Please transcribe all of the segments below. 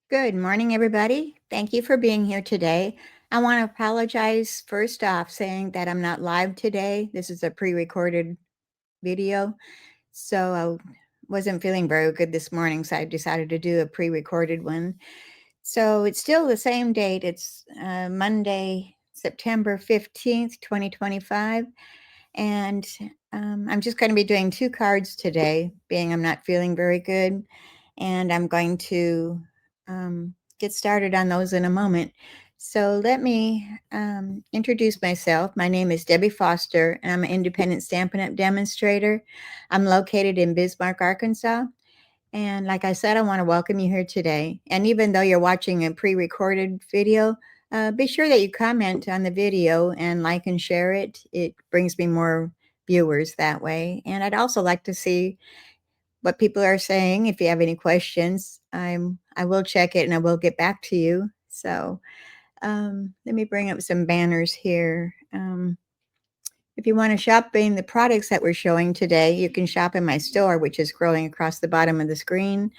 Good morning, everybody. Thank you for being here today. I want to apologize first off saying that I'm not live today. This is a pre-recorded video. So I wasn't feeling very good this morning, so I decided to do a pre-recorded one. So it's still the same date. It's Monday, September 15th, 2025. And I'm just going to be doing two cards today, being I'm not feeling very good. And I'm going to get started on those in a moment. So let me introduce myself. My name is Debbie Foster, and I'm an independent Stampin' Up! Demonstrator. I'm located in Bismarck, Arkansas. And like I said, I want to welcome you here today. And even though you're watching a pre recorded video, be sure that you comment on the video and like and share it. It brings me more viewers that way. And I'd also like to see what people are saying. If you have any questions, I will check it and I will get back to you. So let me bring up some banners here. If you want to shop in the products that we're showing today, you can shop in my store, which is scrolling across the bottom of the screen.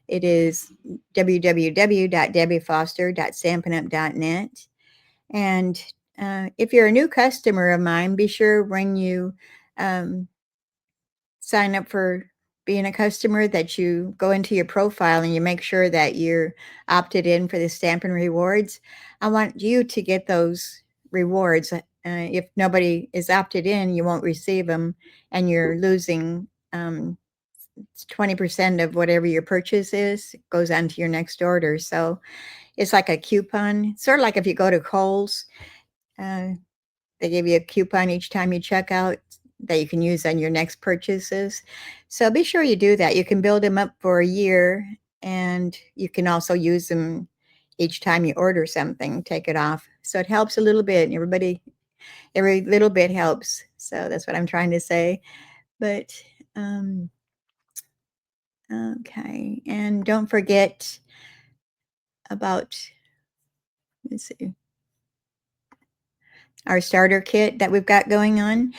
It is www.debbiefoster.stampinup.net. And if you're a new customer of mine, be sure when you um, sign up for being a customer that you go into your profile and you make sure that you're opted in for the Stampin' Rewards. I want you to get those rewards. If nobody is opted in, you won't receive them, and you're losing 20% of whatever your purchase is goes on to your next order. So it's like a coupon, sort of like if you go to Kohl's, uh, they give you a coupon each time you check out that you can use on your next purchases. So be sure you do that. You can build them up for a year, and you can also use them each time you order something, take it off. So it helps a little bit. Every little bit helps. So that's what I'm trying to say. But um, okay. And don't forget about, let's see, our starter kit that we've got going on.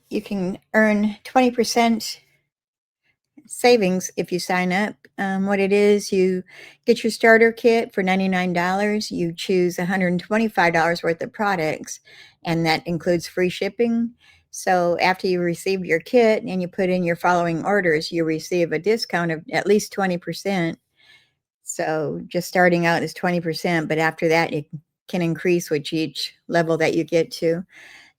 You can earn 20% savings if you sign up. What it is, you get your starter kit for $99. You choose $125 worth of products, and that includes free shipping. So after you receive your kit and you put in your following orders, you receive a discount of at least 20%. So just starting out is 20%, but after that, it can increase with each level that you get to.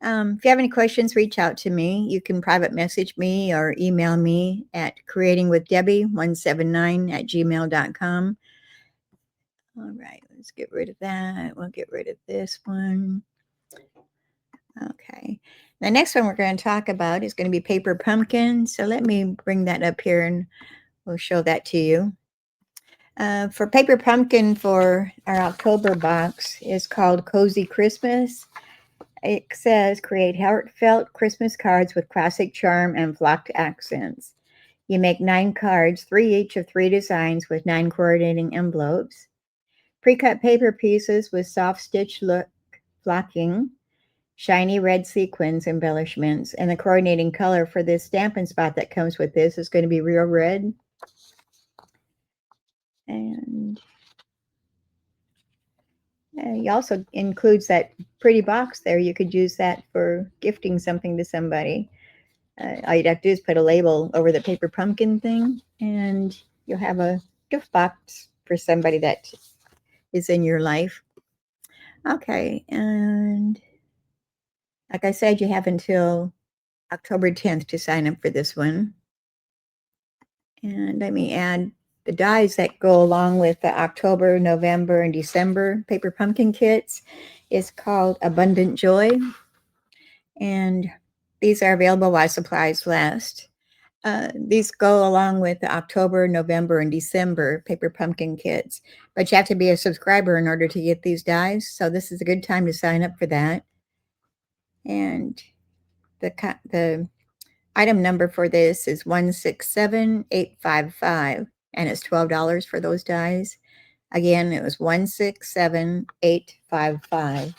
If you have any questions, reach out to me. You can private message me or email me at creatingwithdebbie179@gmail.com. All right, let's get rid of that. We'll get rid of this one. Okay. The next one we're going to talk about is going to be paper pumpkin. So let me bring that up here and we'll show that to you. For paper pumpkin for our October box is called Cozy Christmas. It says create heartfelt Christmas cards with classic charm and flocked accents. You make 9 cards, 3 each of 3 designs with 9 coordinating envelopes. Pre-cut paper pieces with soft stitch look flocking, shiny red sequins embellishments, and the coordinating color for this Stampin' Spot that comes with this is going to be real red. And he also includes that pretty box there. You could use that for gifting something to somebody. All you'd have to do is put a label over the paper pumpkin thing, and you'll have a gift box for somebody that is in your life. Okay, and like I said, you have until October 10th to sign up for this one. And let me add the dies that go along with the October, November, and December paper pumpkin kits is called Abundant Joy. And these are available while supplies last. These go along with the October, November, and December paper pumpkin kits, but you have to be a subscriber in order to get these dies. So this is a good time to sign up for that. And the item number for this is 167855, and it's $12 for those dies. Again, it was 167855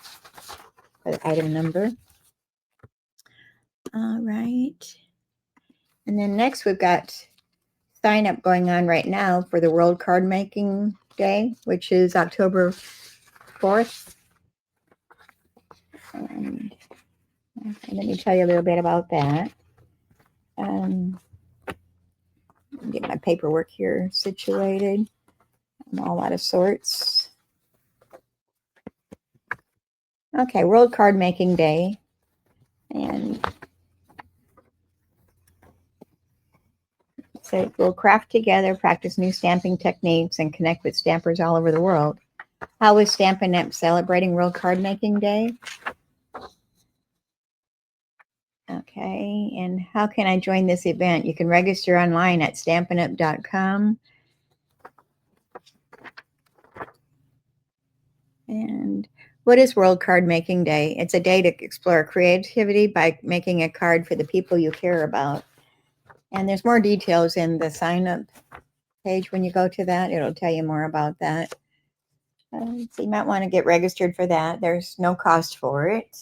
for the item number. All right. And then next we've got sign up going on right now for the World Card Making Day, which is October 4th. And let me tell you a little bit about that. Get my paperwork here situated. I'm all out of sorts. Okay, World Card Making Day. And so we'll craft together, practice new stamping techniques, and connect with stampers all over the world. How is Stampin' Up! Celebrating World Card Making Day? Okay, and how can I join this event? You can register online at stampinup.com. And what is World Card Making Day? It's a day to explore creativity by making a card for the people you care about. And there's more details in the sign-up page. When you go to that, it'll tell you more about that. So you might want to get registered for that. There's no cost for it.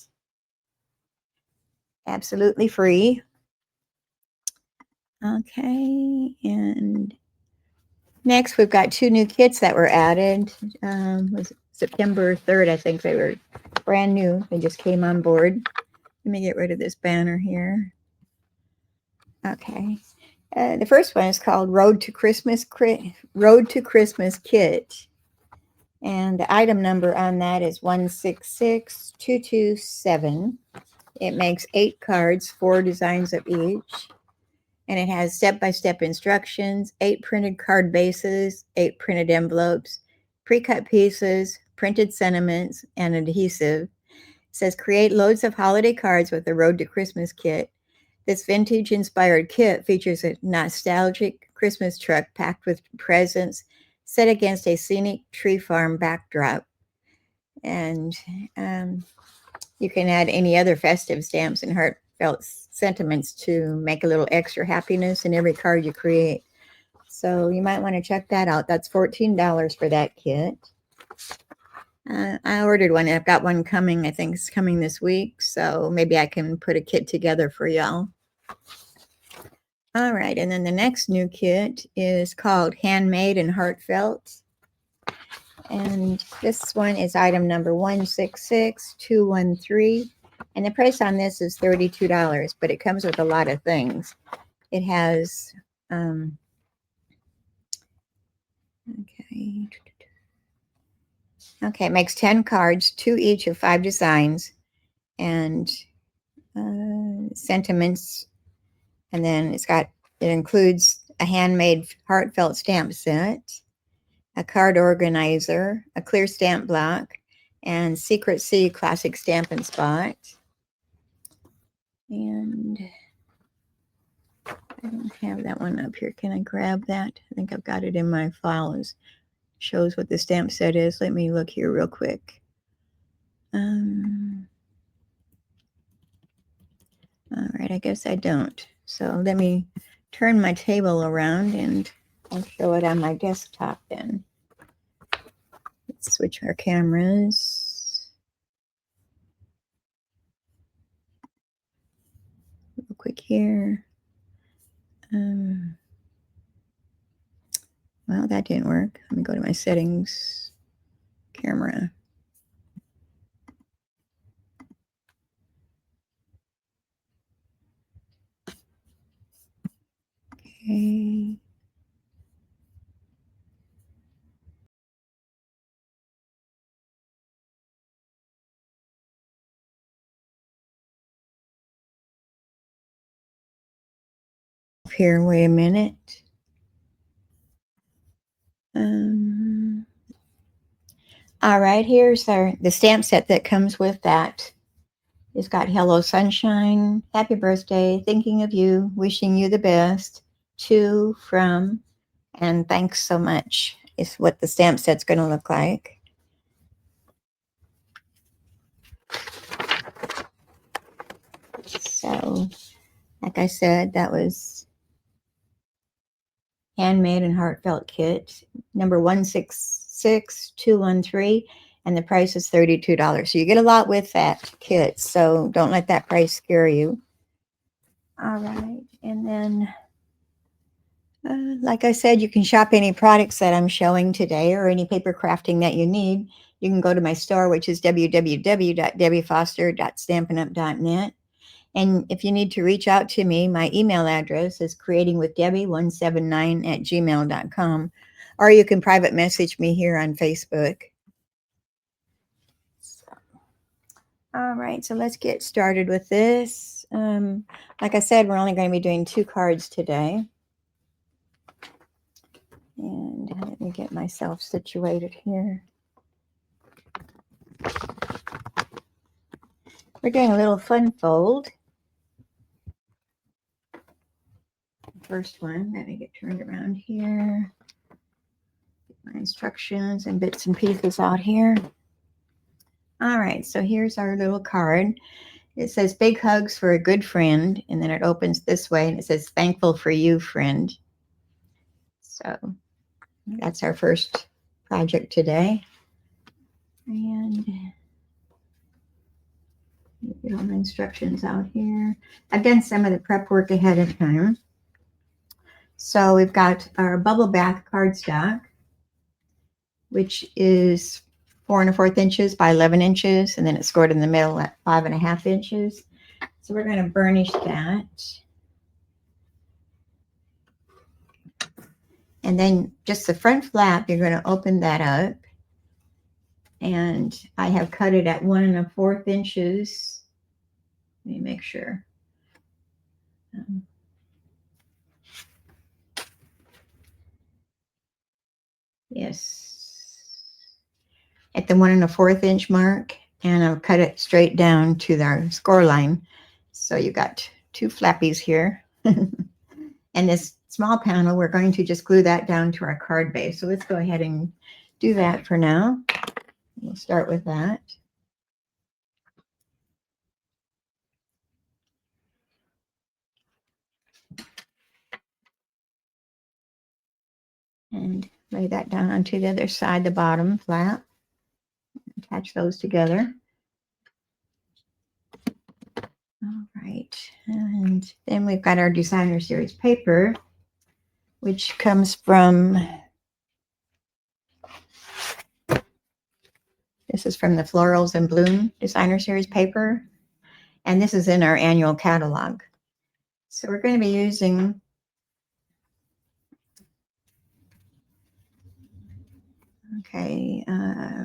Absolutely free. Okay, and next we've got 2 new kits that were added. Was September 3rd, I think they were brand new. They just came on board. Let me get rid of this banner here. Okay. The first one is called Road to Christmas Kit. And the item number on that is 166227. It makes 8 cards, 4 designs of each. And it has step-by-step instructions, 8 printed card bases, 8 printed envelopes, pre-cut pieces, printed sentiments, and adhesive. It says, create loads of holiday cards with the Road to Christmas kit. This vintage-inspired kit features a nostalgic Christmas truck packed with presents set against a scenic tree farm backdrop. And you can add any other festive stamps and heartfelt sentiments to make a little extra happiness in every card you create. So you might want to check that out. That's $14 for that kit. I ordered one. I've got one coming. I think it's coming this week. So maybe I can put a kit together for y'all. All right. And then the next new kit is called Handmade and Heartfelt. And this one is item number 166213. And the price on this is $32, but it comes with a lot of things. It has, okay, it makes 10 cards, 2 each of 5 designs, and sentiments. And then it includes a handmade heartfelt stamp set, a card organizer, a clear stamp block, and Secret C classic Stampin' Spot. And I don't have that one up here. Can I grab that? I think I've got it in my files. Shows what the stamp set is. Let me look here real quick. All right, I guess I don't. So let me turn my table around and I'll show it on my desktop then. Let's switch our cameras. Real quick here. Well, that didn't work. Let me go to my settings, camera. Okay. Here, wait a minute. All right, here's the stamp set that comes with that. It's got Hello Sunshine, Happy Birthday, Thinking of You, Wishing You the Best, To, From, and Thanks So Much is what the stamp set's going to look like. So, like I said, that was Handmade and Heartfelt Kit, number 166213, and the price is $32. So you get a lot with that kit, so don't let that price scare you. All right, and then Like I said, you can shop any products that I'm showing today or any paper crafting that you need. You can go to my store, which is www.debbiefoster.stampinup.net. And if you need to reach out to me, my email address is creatingwithdebbie179@gmail.com. Or you can private message me here on Facebook. So, all right, so let's get started with this. Like I said, we're only going to be doing 2 cards today. And let me get myself situated here. We're doing a little fun fold. First one, let me get turned around here. Get my instructions and bits and pieces out here. All right, so here's our little card. It says big hugs for a good friend, and then it opens this way and it says thankful for you, friend. So that's our first project today. And get all my instructions out here. I've done some of the prep work ahead of time. So we've got our bubble bath cardstock, which is 4 1/4 inches by 11 inches, and then it's scored in the middle at 5 1/2 inches. So we're going to burnish that. And then just the front flap, you're going to open that up. And I have cut it at 1 1/4 inches. Let me make sure. Yes. At the 1 1/4 inch mark. And I'll cut it straight down to our score line. So you got 2 flappies here. And this small panel, we're going to just glue that down to our card base. So let's go ahead and do that for now. We'll start with that. And lay that down onto the other side, the bottom flap. Attach those together. All right. And then we've got our designer series paper, which comes from, this is from the Florals and Bloom designer series paper. And this is in our annual catalog. So we're going to be using okay, I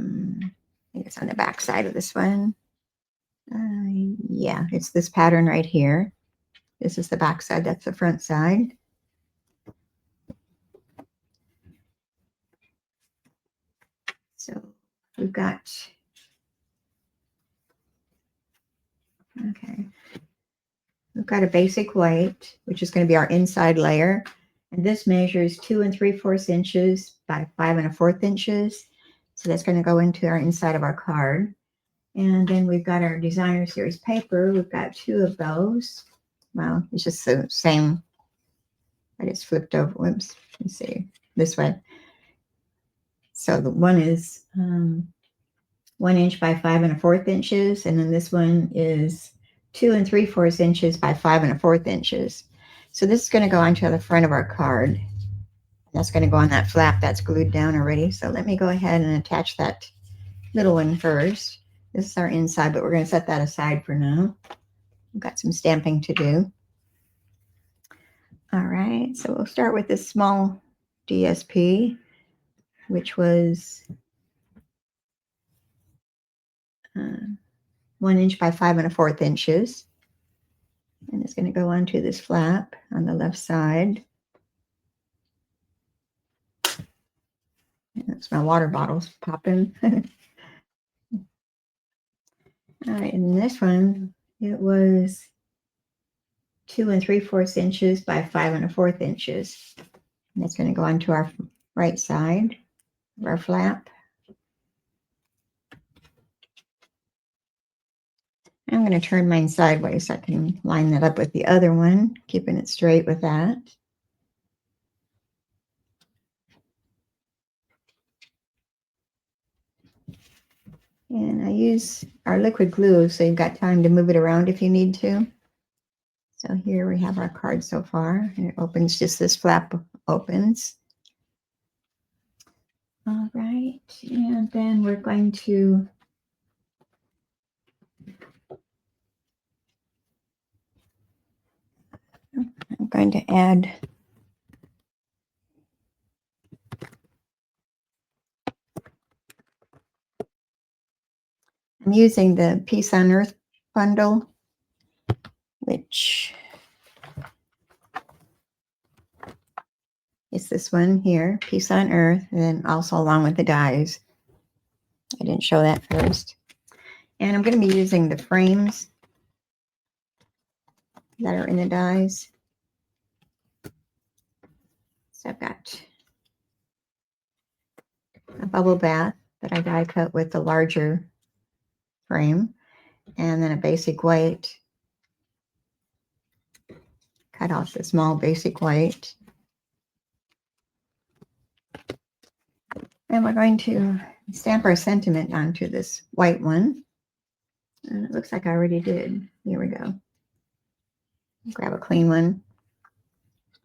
think it's on the back side of this one. Yeah, it's this pattern right here. This is the back side, that's the front side. So we've got, okay, we've got a basic white, which is going to be our inside layer. And this measures 2 3/4 inches by 5 1/4 inches. So that's going to go into our inside of our card. And then we've got our designer series paper. We've got 2 of those. Well, it's just the same. I just flipped over. Whoops. Let's see. This way. So the one is 1 inch by 5 1/4 inches. And then this one is 2 3/4 inches by 5 1/4 inches. So this is going to go onto the front of our card. That's going to go on that flap that's glued down already. So let me go ahead and attach that little one first. This is our inside, but we're going to set that aside for now. We've got some stamping to do. All right, so we'll start with this small DSP, which was 1 inch by 5 1/4 inches. And it's going to go onto this flap on the left side. And that's my water bottles popping. All right, and this one, it was 2 3/4 inches by 5 1/4 inches. And that's going to go onto our right side of our flap. I'm going to turn mine sideways so I can line that up with the other one, keeping it straight with that. And I use our liquid glue so you've got time to move it around if you need to. So here we have our card so far, and it opens just this flap opens. All right, and then we're going to I'm going to add I'm using the Peace on Earth bundle, which is this one here, Peace on Earth, and then also along with the dies. I didn't show that first. And I'm going to be using the frames that are in the dies. So I've got a bubble bath that I die cut with the larger frame, and then a basic white. Cut off the small basic white. And we're going to stamp our sentiment onto this white one. And it looks like I already did. Here we go. Grab a clean one.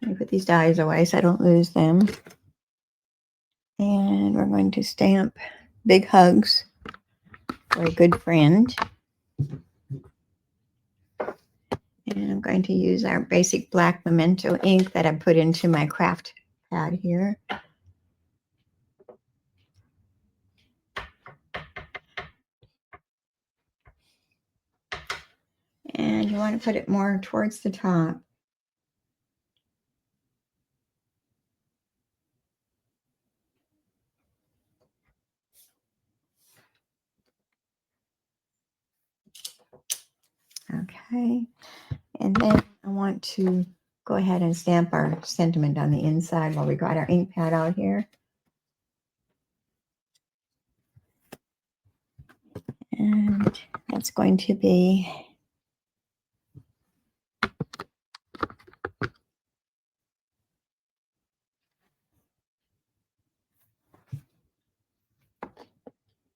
Let me put these dies away so I don't lose them. And we're going to stamp big hugs for a good friend. And I'm going to use our basic black memento ink that I put into my craft pad here. And you want to put it more towards the top. Okay. And then I want to go ahead and stamp our sentiment on the inside while we got our ink pad out here. And that's going to be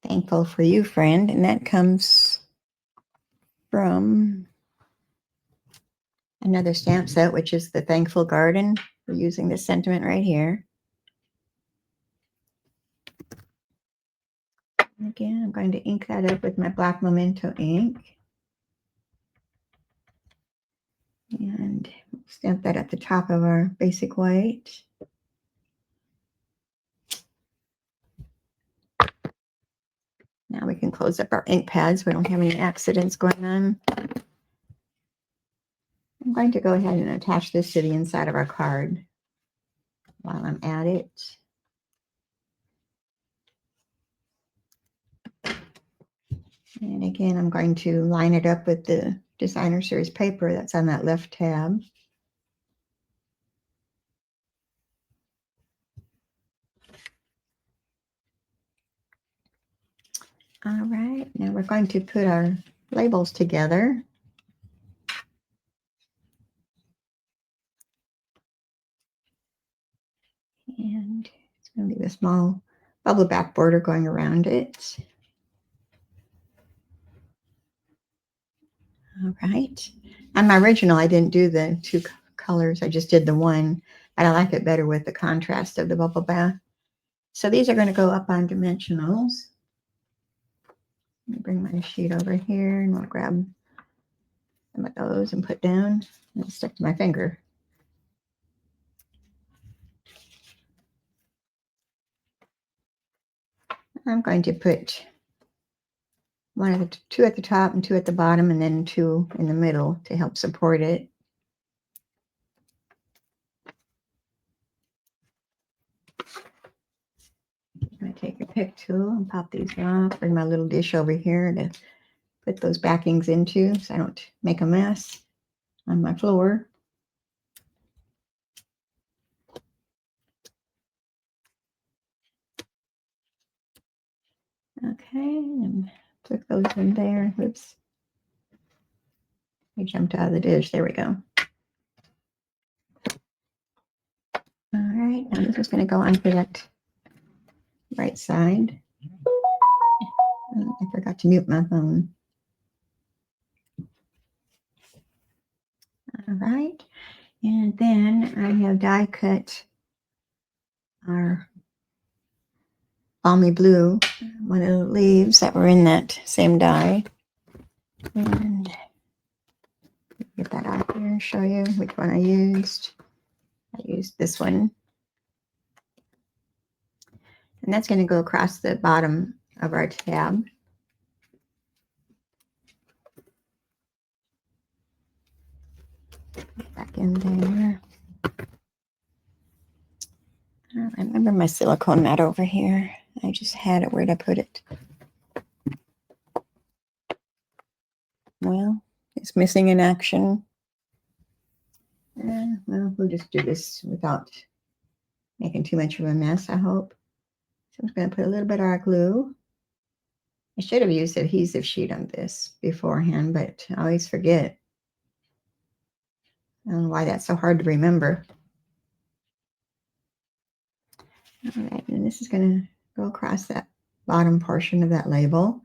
thankful for you, friend. And that comes from another stamp set, which is the Thankful Garden. We're using this sentiment right here. And again, I'm going to ink that up with my black memento ink. And stamp that at the top of our basic white. Now we can close up our ink pads. We don't have any accidents going on. I'm going to go ahead and attach this to the inside of our card while I'm at it. And again, I'm going to line it up with the Designer Series paper that's on that left tab. All right, now we're going to put our labels together. And it's going to be a small bubble back border going around it. All right. On my original, I didn't do the two colors. I just did the one, but I like it better with the contrast of the bubble bath. So these are going to go up on dimensionals. Let me bring my sheet over here and I'll grab some of those and put down and stick to my finger. I'm going to put two at the top and two at the bottom, and then two in the middle to help support it. I take a pick tool and pop these off. Bring my little dish over here to put those backings into so I don't make a mess on my floor. Okay, and click those in there. Oops. I jumped out of the dish. There we go. All right, now this is going to go onto that right side. Oh, I forgot to mute my phone. All right, and then I have die cut our balmy blue, one of the leaves that were in that same die. And get that out here and show you which one I used. I used this one. And that's going to go across the bottom of our tab. Back in there. I remember my silicone mat over here. I just had it. Where'd I put it? Well, it's missing in action. Well, we'll just do this without making too much of a mess, I hope. So I'm just going to put a little bit of our glue. I should have used adhesive sheet on this beforehand, but I always forget. I don't know why that's so hard to remember. All right, and this is going to go across that bottom portion of that label.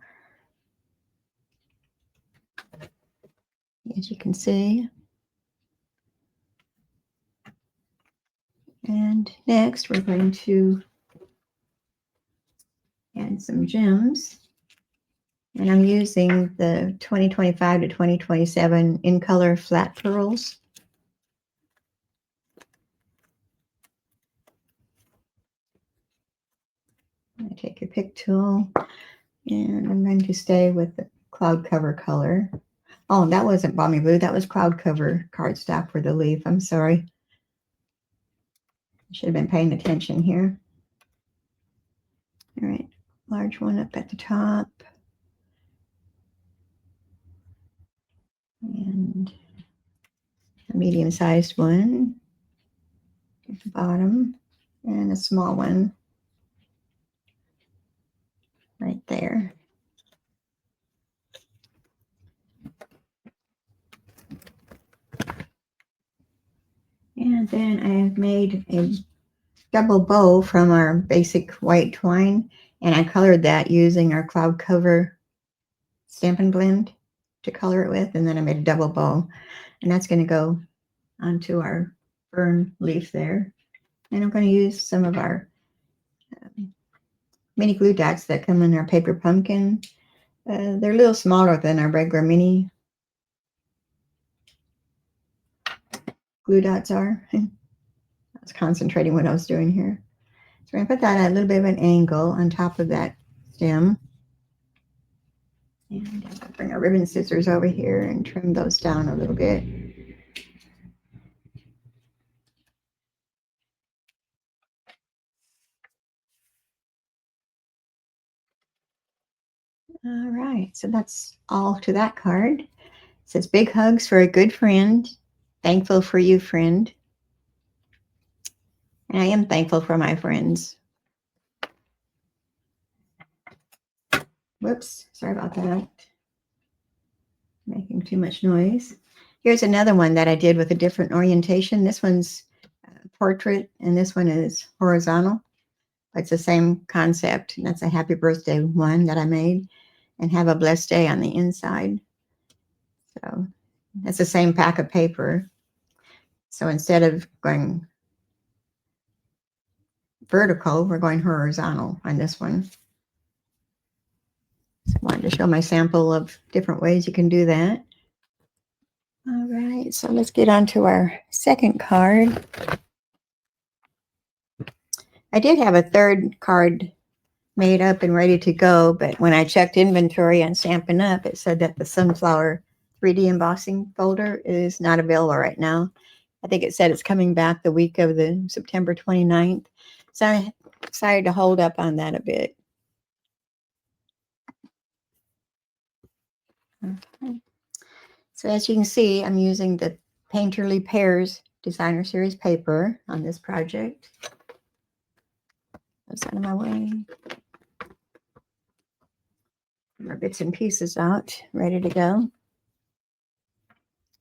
As you can see. And next, we're going to add some gems. And I'm using the 2025 to 2027 in color flat pearls. I take your pick tool, and I'm going to stay with the cloud cover color. Oh, that wasn't balmy blue. That was cloud cover cardstock for the leaf. I'm sorry. I should have been paying attention here. All right, large one up at the top. And a medium-sized one at the bottom. And a small one right there. And then I have made a double bow from our basic white twine, and I colored that using our cloud cover Stampin' Blend to color it with, and then I made a double bow, and that's going to go onto our fern leaf there. And I'm going to use some of our mini glue dots that come in our paper pumpkin. They're a little smaller than our regular mini glue dots are. I was concentrating what I was doing here. So we're going to put that at a little bit of an angle on top of that stem. And I'll bring our ribbon scissors over here and trim those down a little bit. All right, so that's all to that card. It says, big hugs for a good friend. Thankful for you, friend. And I am thankful for my friends. Whoops, sorry about that. Making too much noise. Here's another one that I did with a different orientation. This one's portrait, and this one is horizontal. It's the same concept. And that's a happy birthday one that I made, and have a blessed day on the inside. So that's the same pack of paper. So instead of going vertical, we're going horizontal on this one. So I wanted to show my sample of different ways you can do that. All right, so let's get on to our second card. I did have a third card made up and ready to go, but when I checked inventory on Stampin' Up, it said that the Sunflower 3D embossing folder is not available right now. I think it said it's coming back the week of the September 29th. So I decided to hold up on that a bit. Okay. So as you can see, I'm using the Painterly Pears Designer Series paper on this project. That's out of my way. Our bits and pieces out, ready to go.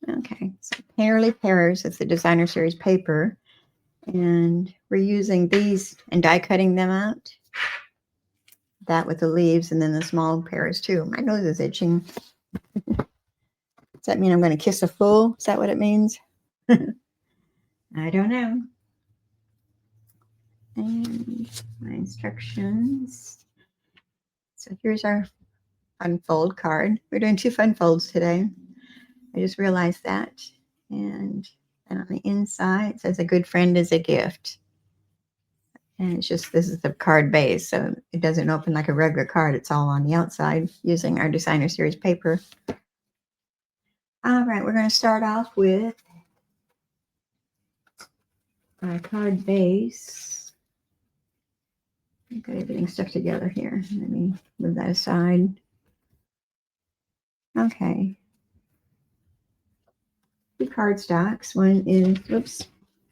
Okay, so Painterly Pears is the Designer Series paper, and we're using these and die cutting them out. That with the leaves, and then the small pears too. My nose is itching. Does that mean I'm going to kiss a fool? Is that what it means? I don't know. And my instructions. So here's our unfold card. We're doing 2 fun folds today. I just realized that. And on the inside, it says a good friend is a gift. And it's just, this is the card base, so it doesn't open like a regular card. It's all on the outside using our designer series paper. All right, we're going to start off with our card base. I've got everything stuck together here. Let me move that aside. Okay. 2 card stocks. One is, whoops,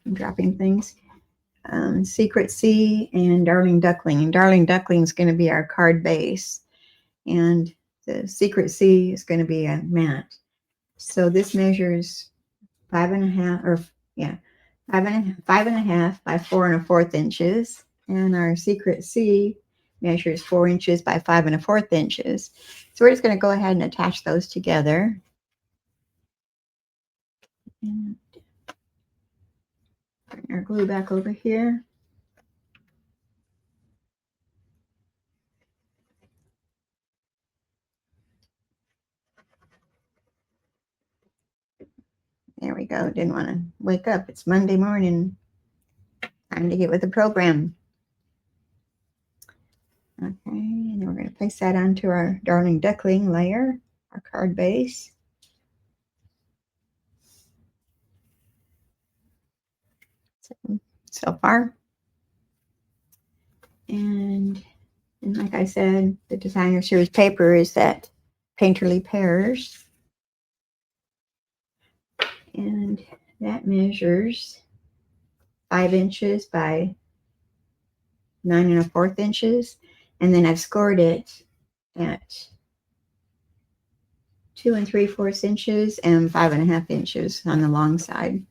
I'm dropping things. Secret Sea and Darling Duckling. And Darling Duckling is going to be our card base. And the Secret Sea is going to be a mat. So this measures 5.5, or yeah, 5.5 by 4 1/4 inches. And our Secret Sea measures 4 inches by 5 1/4 inches. So we're just going to go ahead and attach those together. And bring our glue back over here. There we go. Didn't want to wake up. It's Monday morning. Time to get with the program. Okay, and then we're going to place that onto our Darling Duckling layer, our card base. So far. And like I said, the designer series paper is that Painterly Pears. And that measures 5 inches by 9 1/4 inches. And then I've scored it at 2 3/4 inches and 5.5 inches on the long side.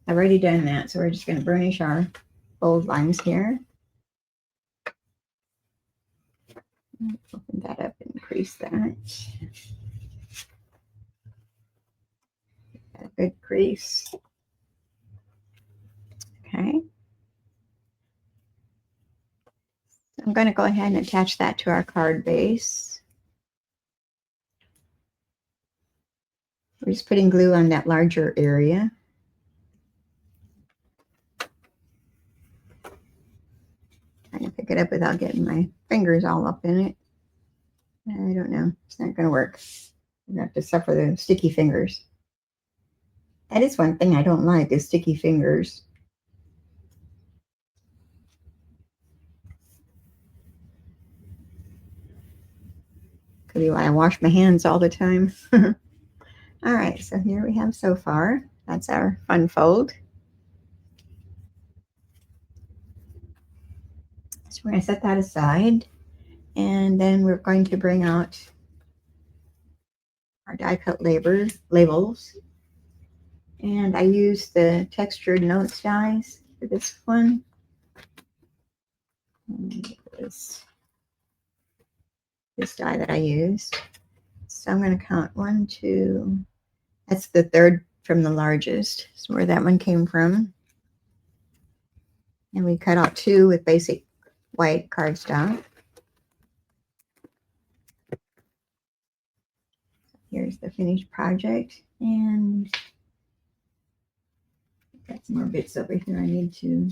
I've already done that, so we're just going to burnish our fold lines here. Open that up and crease that. Got a good crease. Okay. So I'm going to go ahead and attach that to our card base. We're just putting glue on that larger area. Trying to pick it up without getting my fingers all up in it. I don't know. It's not going to work. You have to suffer the sticky fingers. That is one thing I don't like, is sticky fingers. Could be why I wash my hands all the time. All right, so here we have so far. That's our fun fold. So we're going to set that aside. And then we're going to bring out our die cut labels. And I use the textured notes dies for this one. This die that I used. So I'm going to count 1, 2. That's the third from the largest. So where that one came from. And we cut out 2 with basic white cardstock. Here's the finished project. And got some more bits over here I need to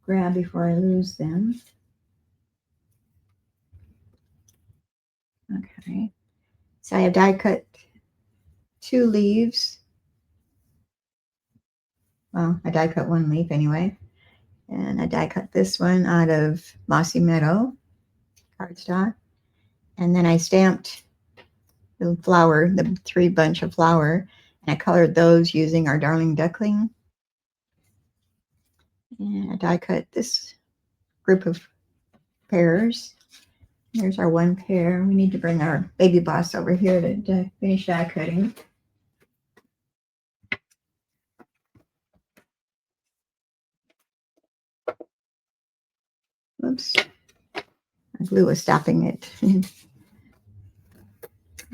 grab before I lose them. Okay. So I have die cut 2 leaves. Well, I die cut 1 leaf anyway. And I die cut this one out of Mossy Meadow cardstock. And then I stamped the flower, the 3 bunch of flower, and I colored those using our Darling Duckling. And I die cut this group of pears. There's our 1 pair. We need to bring our baby boss over here to finish die cutting. Oops. My glue was stopping it.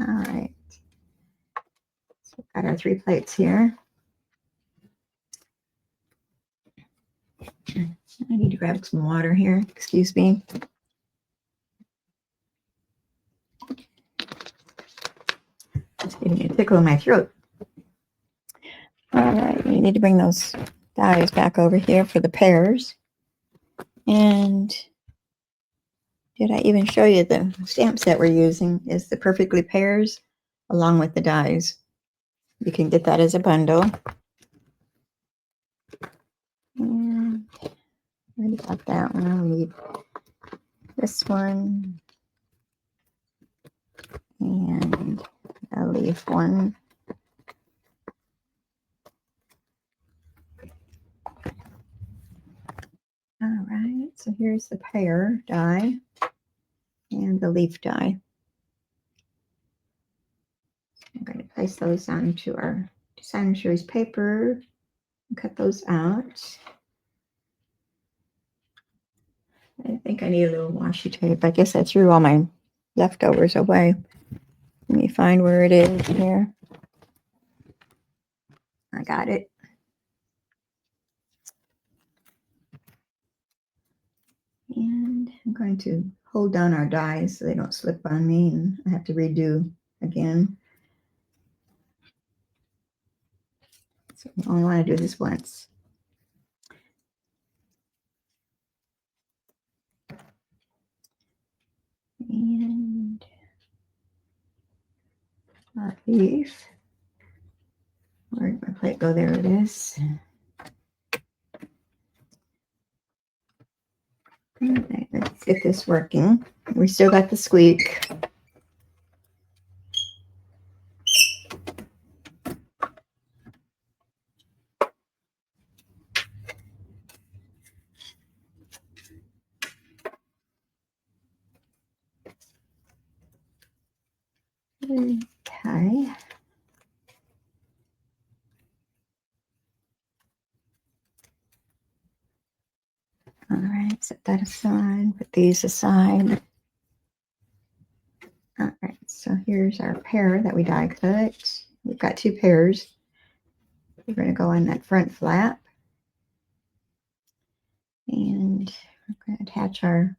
All right. So we've got our 3 plates here. I need to grab some water here. Excuse me. It's giving me a tickle in my throat. All right, we need to bring those dies back over here for the pears. And did I even show you the stamp set we're using is the Perfectly Pears along with the dies. You can get that as a bundle. And I already got that one. I need this one and a leaf one. All right, so here's the pear die and the leaf die. I'm going to place those onto our designer series paper and cut those out. I think I need a little washi tape. I guess I threw all my leftovers away. Let me find where it is here. I got it. And I'm going to hold down our dies so they don't slip on me and I have to redo again. So I only want to do this once. And our leaf. Where did my plate go? There it is. Okay, let's get this working. We still got the squeak. Okay. All right, set that aside, put these aside. All right, so here's our pear that we die cut. We've got two pears. We're going to go on that front flap. And we're going to attach our,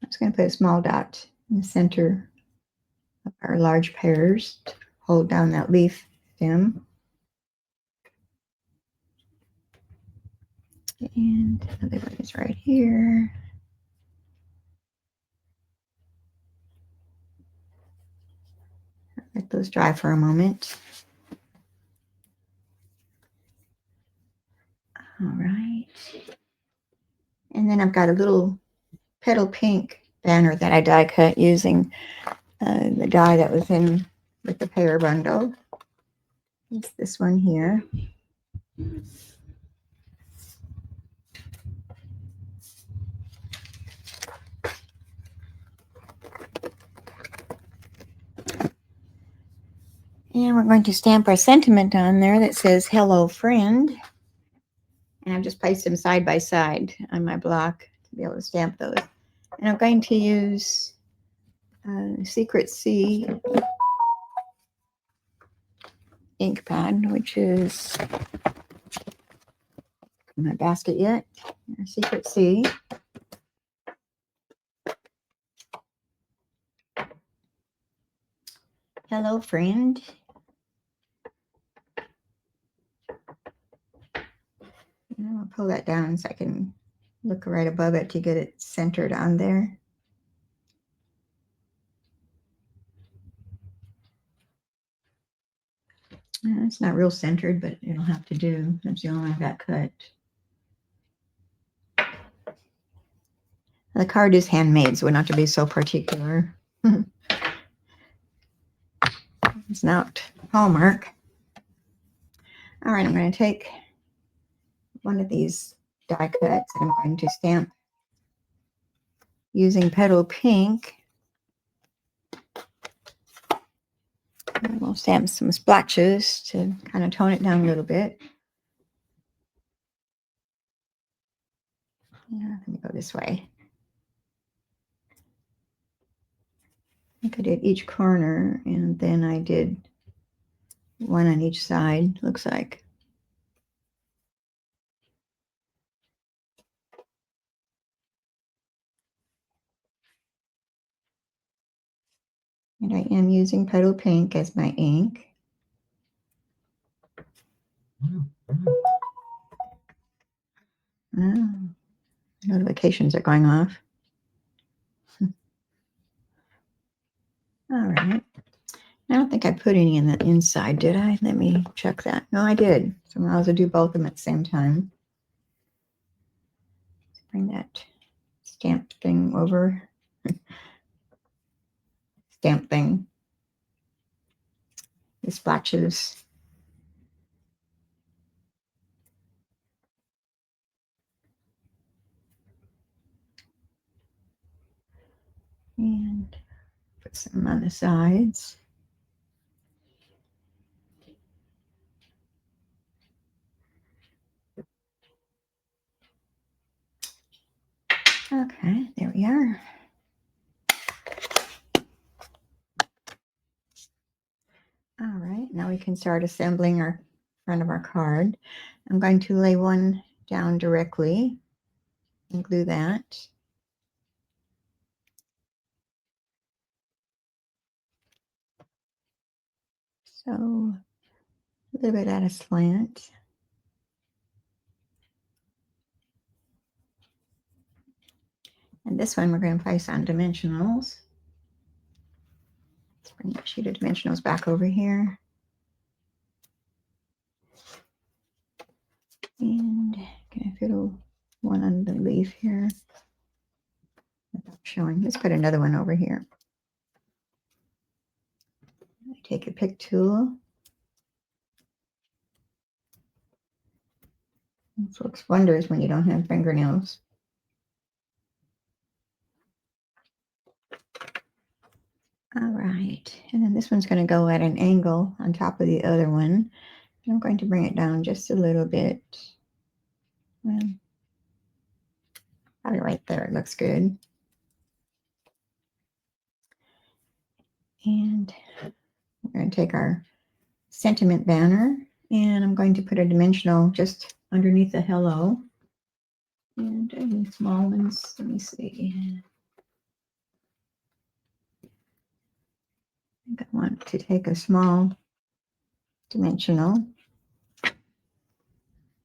I'm just going to put a small dot in the center of our large pears to hold down that leaf stem. And the other one is right here. Let those dry for a moment. All right. And then I've got a little petal pink banner that I die cut using the die that was in with the pear bundle. It's this one here. And we're going to stamp our sentiment on there that says, "Hello, friend." And I've just placed them side by side on my block to be able to stamp those. And I'm going to use Secret C ink pad, which is in my basket yet. Secret C. Hello, friend. And I'll pull that down so I can look right above it to get it centered on there. It's not real centered, but it'll have to do. That's the only one I got cut. The card is handmade, so we don't have to be so particular. It's not Hallmark. All right, I'm going to take one of these die cuts and I'm going to stamp using Petal Pink. And we'll stamp some splotches to kind of tone it down a little bit. Yeah, let me go this way. I think I did each corner and then I did one on each side, looks like. And I am using Petal Pink as my ink. Oh, notifications are going off. All right. I don't think I put any in the inside, did I? Let me check that. No, I did. So I'll also do both of them at the same time. Let's bring that stamp thing over. Stamp thing. The splotches. And put some on the sides. Okay, there we are. All right, now we can start assembling our front of our card. I'm going to lay one down directly and glue that. So a little bit at a slant. And this one we're going to place on dimensionals. Let's bring that sheet of dimensionals back over here. And can I fit one on the leaf here? Without showing. Let's put another one over here. Take a pick tool. This works wonders when you don't have fingernails. All right, and then this one's going to go at an angle on top of the other one. I'm going to bring it down just a little bit. Well, probably right there. It looks good. And we're going to take our sentiment banner, and I'm going to put a dimensional just underneath the hello. And any small ones, let me see. I think I want to take a small dimensional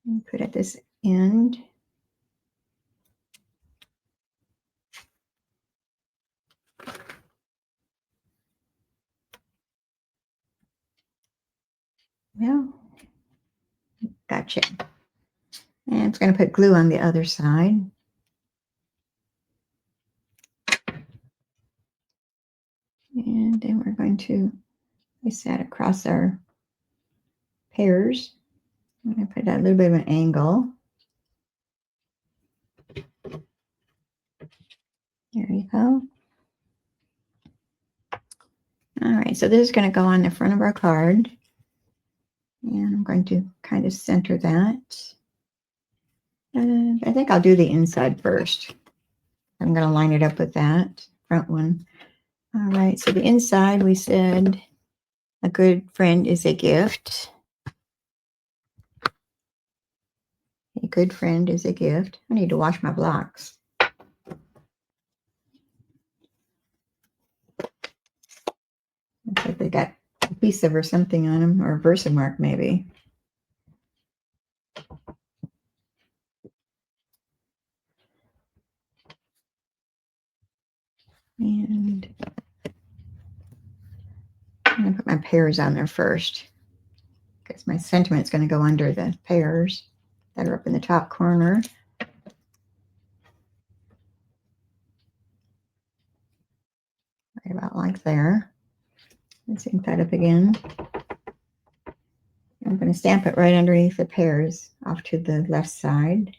and put at this end. Well, gotcha. And I'm going to put glue on the other side. And then we're going to place that across our pears. I'm going to put that a little bit of an angle. There you go. All right, so this is going to go on the front of our card. And I'm going to kind of center that. I think I'll do the inside first. I'm going to line it up with that front one. All right, so the inside we said a good friend is a gift. A good friend is a gift. I need to wash my blocks. Looks like they got adhesive or something on them, or a Versamark maybe. And I'm going to put my pears on there first, because my sentiment's going to go under the pears that are up in the top corner. Right about like there. Let's ink that up again. I'm going to stamp it right underneath the pears off to the left side.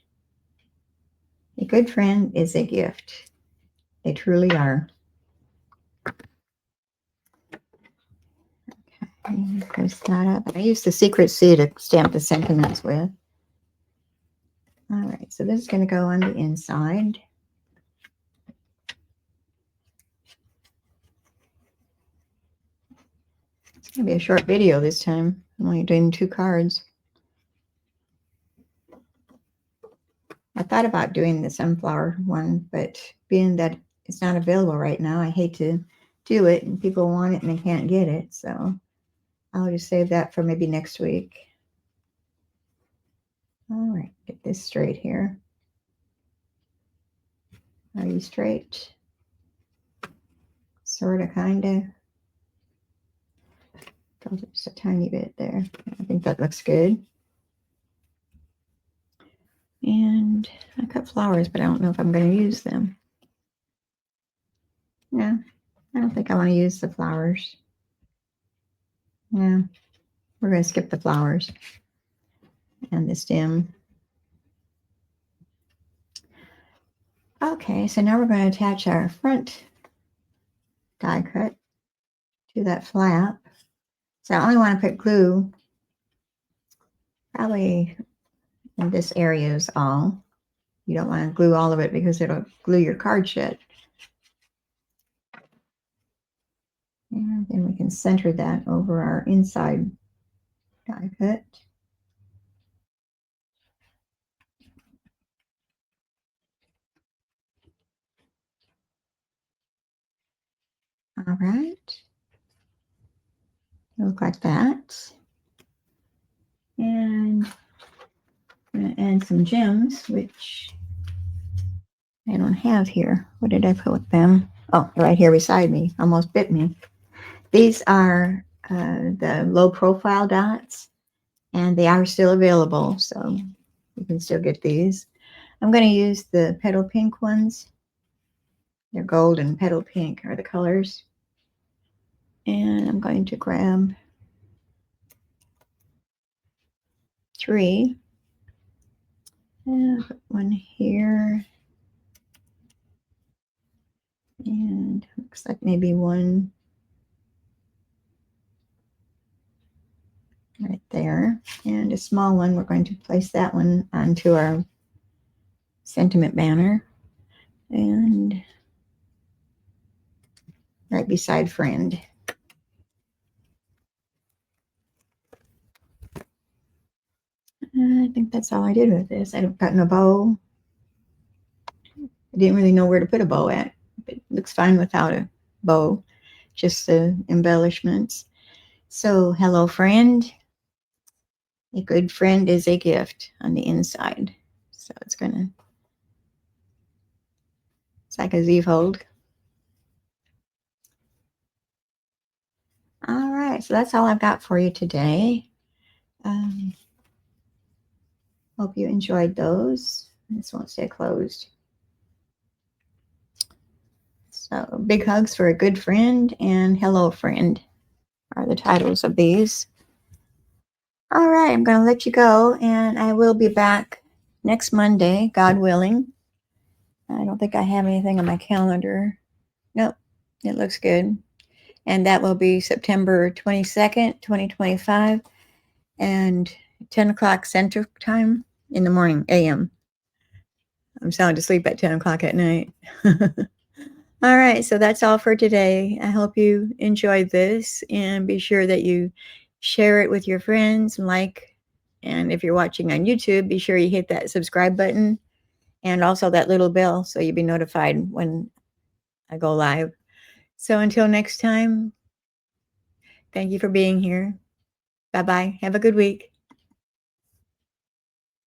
A good friend is a gift. They truly are. Okay, press that up. I use the Secret C to stamp the sentiments with. All right, so this is going to go on the inside. It's going to be a short video this time. I'm only doing 2 cards. I thought about doing the sunflower one, but being that it's not available right now, I hate to do it and people want it and they can't get it. So I'll just save that for maybe next week. All right, get this straight here. Are you straight? Sort of, kind of. Just a tiny bit there. I think that looks good. And I cut flowers, but I don't know if I'm going to use them. No, I don't think I want to use the flowers. No, we're going to skip the flowers and the stem. Okay, so now we're going to attach our front die cut to that flap. So I only want to put glue probably in this area is all. You don't want to glue all of it because it'll glue your card shut. And then we can center that over our inside die cut. All right. Look like that. And I'm going to add some gems, which I don't have here. What did I put with them? Oh, right here beside me. Almost bit me. These are the low profile dots, and they are still available, so you can still get these. I'm going to use the petal pink ones. They're gold and petal pink are the colors. And I'm going to grab 3. And put one here. And looks like maybe one right there. And a small one, we're going to place that one onto our sentiment banner. And right beside friend. I think that's all I did with this. I've gotten a bow. I didn't really know where to put a bow at. It looks fine without a bow, just the embellishments. So, hello, friend. A good friend is a gift on the inside. So it's like a Z fold. All right, so that's all I've got for you today. Hope you enjoyed those. This won't stay closed. So big hugs for a good friend and hello friend are the titles of these. All right, I'm going to let you go, and I will be back next Monday, God willing. I don't think I have anything on my calendar. Nope, it looks good. And that will be September 22nd, 2025, and 10 o'clock Central Time in the morning, a.m. I'm sound asleep at 10 o'clock at night. All right, so that's all for today. I hope you enjoyed this, and be sure that you share it with your friends and like. And if you're watching on YouTube, be sure you hit that subscribe button and also that little bell so you'll be notified when I go live. So until next time, thank you for being here. Bye-bye. Have a good week.